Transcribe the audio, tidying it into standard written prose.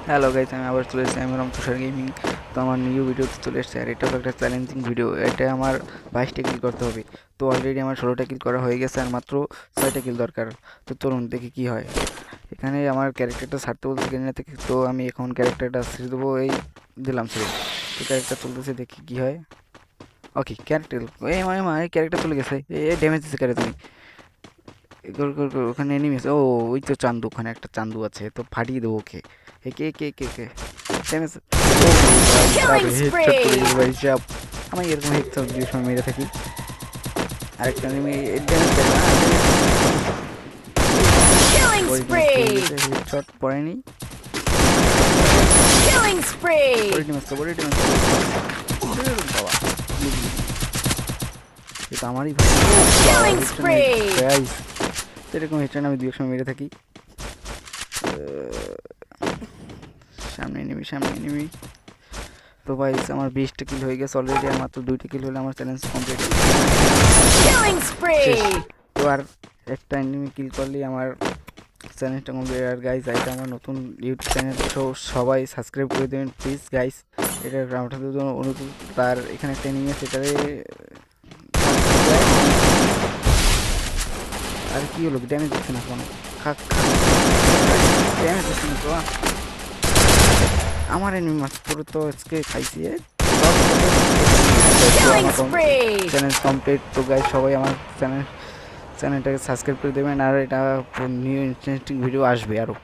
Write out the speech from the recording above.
Hello guys, আমি আবার চলে এসেছি। আমি হলাম তুষার গেমিং। তো আমার নিউ ভিডিওতে চলে এসেছে, আর এটাও একটা চ্যালেঞ্জিং ভিডিও। এটা আমার 22টা কিল করতে হবে। তো অলরেডি আমার 16টা কিল করা হয়ে গেছে, আর মাত্র 6টা কিল দরকার। তো চলুন দেখি কি হয়। এখানে আমার ক্যারেক্টারটা ছাড়তে বলছে গেরিনা থেকে, তো আমি এখন ক্যারেক্টারটা ছেড়ে দেবো। এই দিলাম ছেড়ে। তো ক্যারেক্টার চলতেছে, দেখি কি হয়। ওকে, ক্যারেক্টার এই এই ক্যারেক্টার চলে গেছে। ড্যামেজ দিচ্ছে ক্যারেক্টার তুমি। ওখানে এনিমি আছে। ও, ওই তো চান্দু, ওখানে একটা চান্দু আছে, তো ফাটিয়ে দেবো ওকে। এ কে কে কে কে ড্যামেজ। ও ভাই সাব, Killing হেডশট করে spree! দিল ভাই সাব। আমি এরকম হেডশট দিয়ে সময় মেরে থাকি। আরেকটা এনিমি ড্যামেজ দেয় না, Killing বডি ড্যামেজ খেয়ে spree! গেছে, হেডশট পড়েনি। Killing body spree! ড্যামেজ তো, বডি ড্যামেজ বাবা। এটা আমারই ভাই। ও বাবা, Killing হেডশট মেরে spree! গাইস। এরকম হেডশট আমি দুই সময় মেরে থাকি। সামনে এনিমি, সামনে এনিমি। তো ভাই আমার 20টা কিল হয়ে গেছে অলরেডি, আর মাত্র 2টা কিল হলে আমার চ্যালেঞ্জ কমপ্লিট Killing শেষ। spree! তো আর একটা এনিমি কিল করলেই আমার চ্যালেঞ্জটা কমপ্লিট। আর গাইস, এটা আমার নতুন ইউটিউব চ্যানেল, সবাই সাবস্ক্রাইব করে দেবেন প্লিজ গাইস। এটা আপনাদের জন্য অনুরোধ। তার এখানে একটা এনিমি আছে, এটারে আর কি হলো, ড্যামেজ দিচ্ছে না কোনো। খাক, ড্যামেজ দিচ্ছে না তো। আমার এনিমি মাত্র তো আজকে খাইছি। Killing আমার spree! Channel complete. তো গাইস, সবাই আমার চ্যানেলটাকে সাবস্ক্রাইব করে দেবেন, আর এটা নিউ ইন্টারেস্টিং ভিডিও আসবে আরও।